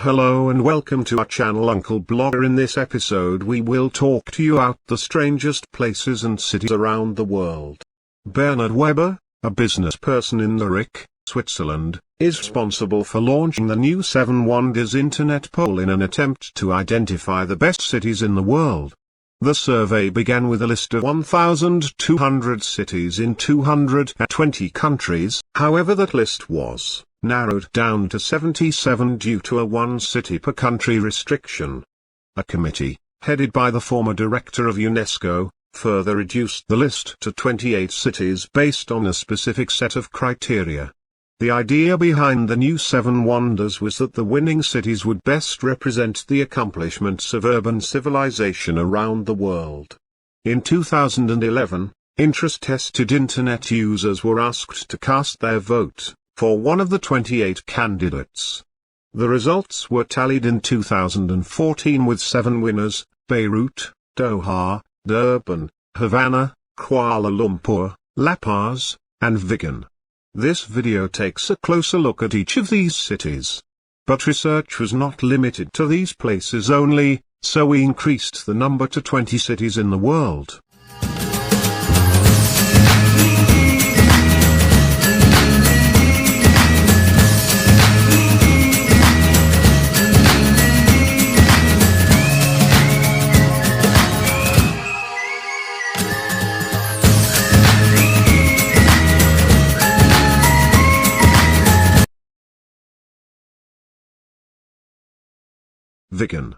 Hello and welcome to our channel Uncle Blogger. In this episode we will talk to you about the strangest places and cities around the world. Bernard Weber, a business person in Zurich, Switzerland, is responsible for launching the new 7 Wonders internet poll in an attempt to identify the best cities in the world. The survey began with a list of 1,200 cities in 220 countries, however that list was narrowed down to 77 due to a one-city-per-country restriction. A committee, headed by the former director of UNESCO, further reduced the list to 28 cities based on a specific set of criteria. The idea behind the new 7 Wonders was that the winning cities would best represent the accomplishments of urban civilization around the world. In 2011, interest-tested Internet users were asked to cast their vote for one of the 28 candidates. The results were tallied in 2014 with 7 winners: Beirut, Doha, Durban, Havana, Kuala Lumpur, La Paz, and Vigan. This video takes a closer look at each of these cities. But research was not limited to these places only, so we increased the number to 20 cities in the world. Vigan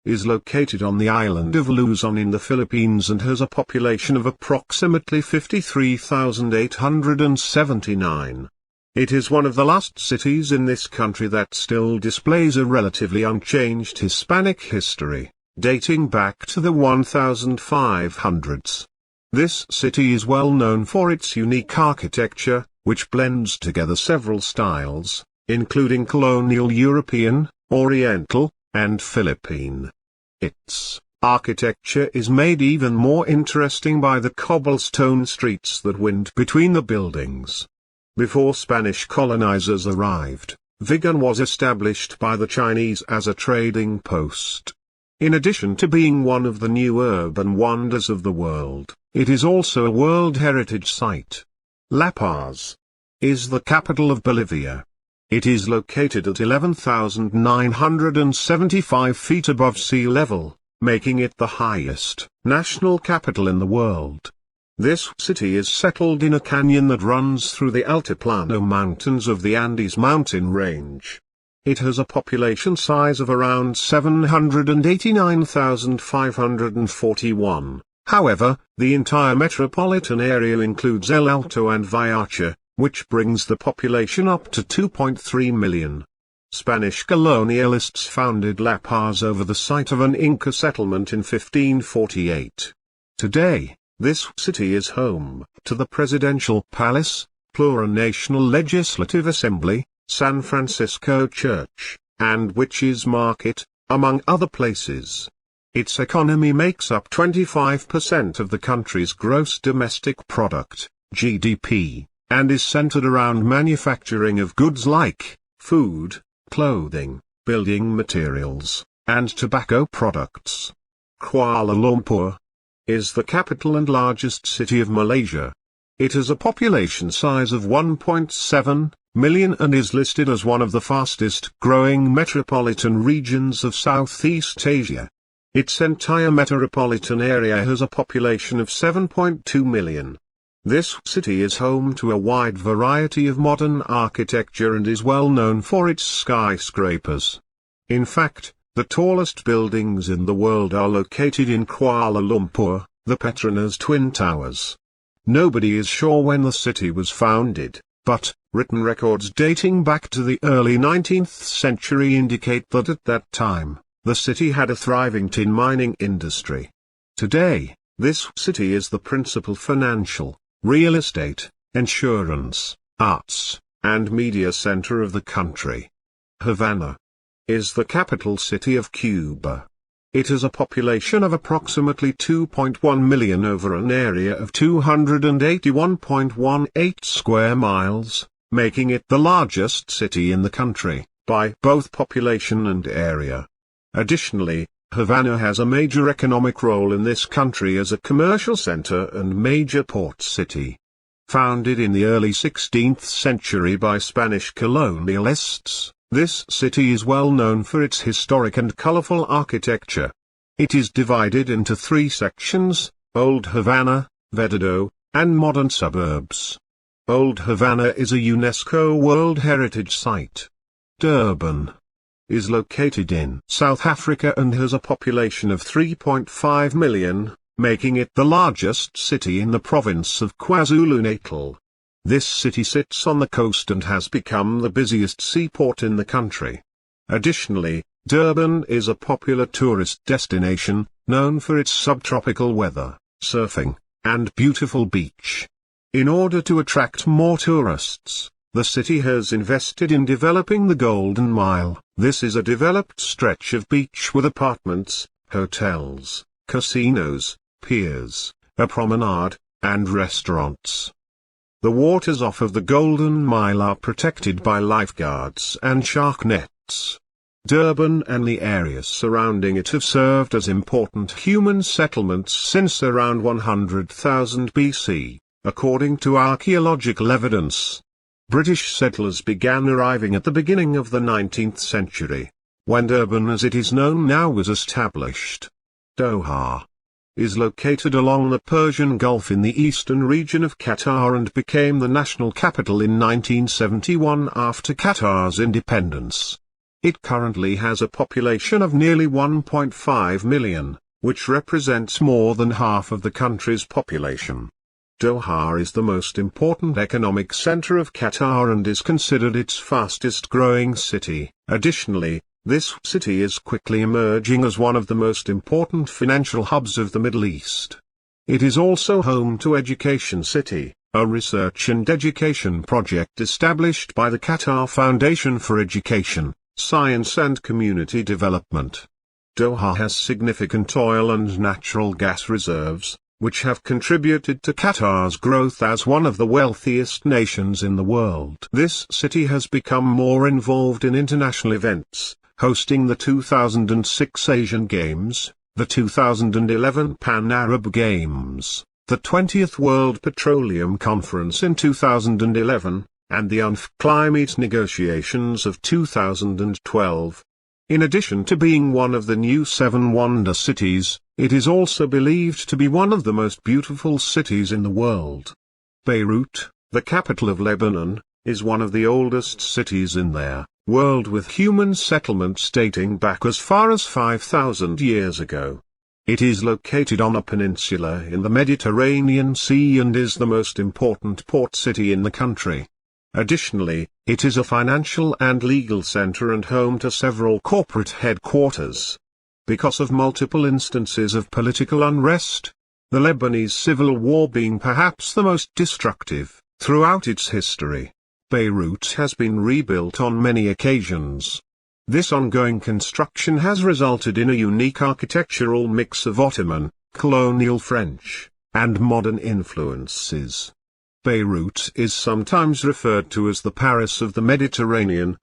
is located on the island of Luzon in the Philippines and has a population of approximately 53,879. It is one of the last cities in this country that still displays a relatively unchanged Hispanic history, dating back to the 1500s. This city is well known for its unique architecture, which blends together several styles, including colonial European, Oriental, and Philippine. Its architecture is made even more interesting by the cobblestone streets that wind between the buildings. Before Spanish colonizers arrived, Vigan was established by the Chinese as a trading post. In addition to being one of the new urban wonders of the world, it is also a World Heritage Site. La Paz is the capital of Bolivia. It is located at 11,975 feet above sea level, making it the highest national capital in the world. This city is settled in a canyon that runs through the Altiplano Mountains of the Andes mountain range. It has a population size of around 789,541. However, the entire metropolitan area includes El Alto and Viacha, which brings the population up to 2.3 million. Spanish colonialists founded La Paz over the site of an Inca settlement in 1548. Today, this city is home to the Presidential Palace, Plurinational Legislative Assembly, San Francisco Church, and Witches Market, among other places. Its economy makes up 25% of the country's gross domestic product, GDP. And is centered around manufacturing of goods like food, clothing, building materials, and tobacco products. Kuala Lumpur is the capital and largest city of Malaysia. It has a population size of 1.7 million and is listed as one of the fastest growing metropolitan regions of Southeast Asia. Its entire metropolitan area has a population of 7.2 million. This city is home to a wide variety of modern architecture and is well known for its skyscrapers. In fact, the tallest buildings in the world are located in Kuala Lumpur, the Petronas Twin Towers. Nobody is sure when the city was founded, but written records dating back to the early 19th century indicate that at that time, the city had a thriving tin mining industry. Today, this city is the principal financial, real estate, insurance, arts, and media center of the country. Havana is the capital city of Cuba. It has a population of approximately 2.1 million over an area of 281.18 square miles, making it the largest city in the country. by both population and area. Additionally, Havana has a major economic role in this country as a commercial center and major port city. Founded in the early 16th century by Spanish colonialists, this city is well known for its historic and colorful architecture. It is divided into three sections: Old Havana, Vedado, and modern suburbs. Old Havana is a UNESCO World Heritage Site. Durban is located in South Africa and has a population of 3.5 million, making it the largest city in the province of KwaZulu-Natal. This city sits on the coast and has become the busiest seaport in the country. Additionally, Durban is a popular tourist destination, known for its subtropical weather, surfing, and beautiful beach. In order to attract more tourists, the city has invested in developing the Golden Mile. This is a developed stretch of beach with apartments, hotels, casinos, piers, a promenade, and restaurants. The waters off of the Golden Mile are protected by lifeguards and shark nets. Durban and the areas surrounding it have served as important human settlements since around 100,000 BC, according to archaeological evidence. British settlers began arriving at the beginning of the 19th century, when Durban as it is known now was established. Doha is located along the Persian Gulf in the eastern region of Qatar and became the national capital in 1971 after Qatar's independence. It currently has a population of nearly 1.5 million, which represents more than half of the country's population. Doha is the most important economic center of Qatar and is considered its fastest-growing city. Additionally, this city is quickly emerging as one of the most important financial hubs of the Middle East. It is also home to Education City, a research and education project established by the Qatar Foundation for Education, Science and Community Development. Doha has significant oil and natural gas reserves, which have contributed to Qatar's growth as one of the wealthiest nations in the world. This city has become more involved in international events, hosting the 2006 Asian Games, the 2011 Pan-Arab Games, the 20th World Petroleum Conference in 2011, and the UNF climate negotiations of 2012. In addition to being one of the new Seven Wonder Cities, it is also believed to be one of the most beautiful cities in the world. Beirut, the capital of Lebanon, is one of the oldest cities in their world with human settlements dating back as far as 5,000 years ago. It is located on a peninsula in the Mediterranean Sea and is the most important port city in the country. Additionally, it is a financial and legal center and home to several corporate headquarters. Because of multiple instances of political unrest, the Lebanese civil war being perhaps the most destructive throughout its history, Beirut has been rebuilt on many occasions. This ongoing construction has resulted in a unique architectural mix of Ottoman, colonial French, and modern influences. Beirut is sometimes referred to as the Paris of the Mediterranean.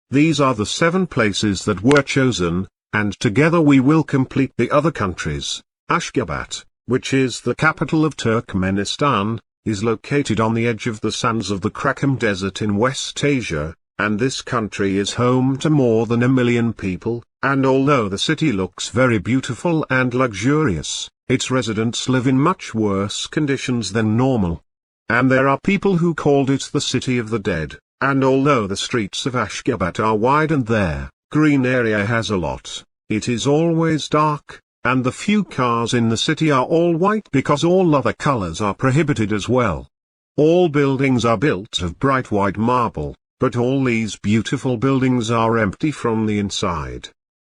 These are the 7 places that were chosen, and together we will complete the other countries. Ashgabat, which is the capital of Turkmenistan, is located on the edge of the sands of the Krakam Desert in West Asia, and this country is home to more than 1 million people, and although the city looks very beautiful and luxurious, its residents live in much worse conditions than normal. And there are people who called it the City of the Dead, and although the streets of Ashgabat are wide and their green area has a lot, it is always dark, and the few cars in the city are all white because all other colors are prohibited as well. All buildings are built of bright white marble, but all these beautiful buildings are empty from the inside.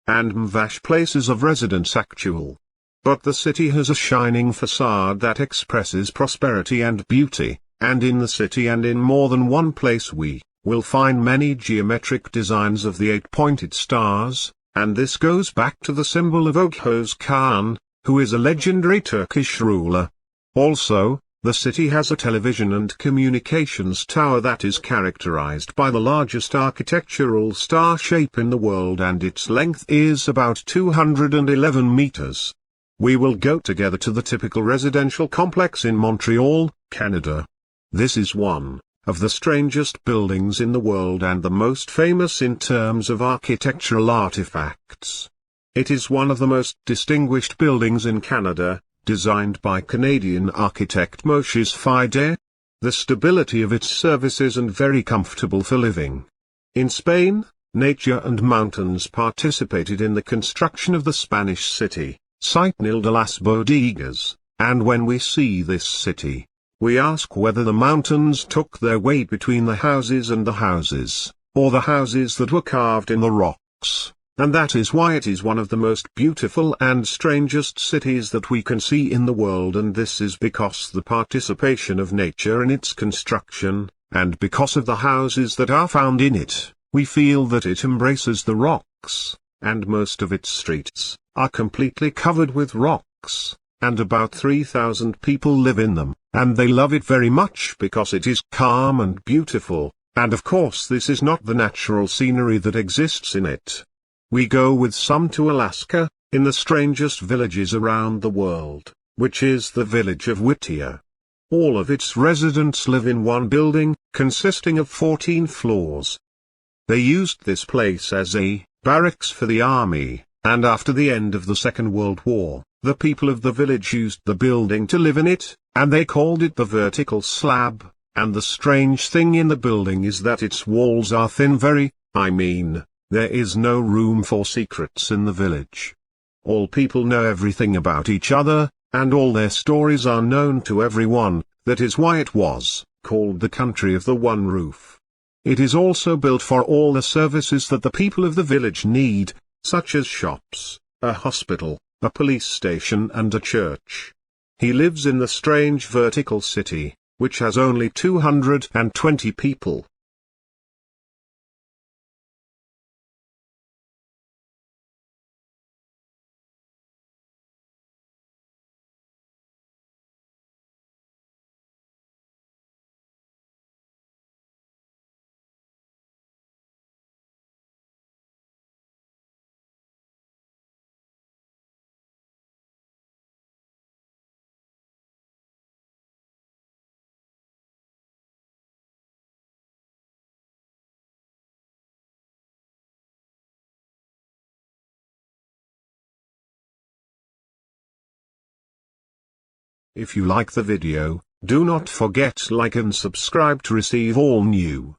And mvash places of residence actual. But the city has a shining facade that expresses prosperity and beauty, and in the city and in more than one place we will find many geometric designs of the 8-pointed stars, and this goes back to the symbol of Oghuz Khan, who is a legendary Turkish ruler. Also, The city has a television and communications tower that is characterized by the largest architectural star shape in the world, and its length is about 211 meters. We will go together to the typical residential complex in Montreal, Canada. This is one of the strangest buildings in the world and the most famous in terms of architectural artifacts. It is one of the most distinguished buildings in Canada, designed by Canadian architect Moshe Fide. The stability of its services and very comfortable for living. In Spain, nature and mountains participated in the construction of the Spanish city, Citnil de las Bodegas, and when we see this city, we ask whether the mountains took their weight between the houses and the houses, or the houses that were carved in the rocks. And that is why it is one of the most beautiful and strangest cities that we can see in the world, and this is because the participation of nature in its construction, and because of the houses that are found in it, we feel that it embraces the rocks, and most of its streets are completely covered with rocks, and about 3,000 people live in them, and they love it very much because it is calm and beautiful, and of course this is not the natural scenery that exists in it. We go with some to Alaska, in the strangest villages around the world, which is the village of Whittier. All of its residents live in one building, consisting of 14 floors. They used this place as a barracks for the army, and after the end of the Second World War, the people of the village used the building to live in it, and they called it the vertical slab, and the strange thing in the building is that its walls are thin, there is no room for secrets in the village. All people know everything about each other, and all their stories are known to everyone. That is why it was called the country of the one roof. It is also built for all the services that the people of the village need, such as shops, a hospital, a police station and a church. He lives in the strange vertical city, which has only 220 people. If you like the video, do not forget like and subscribe to receive all new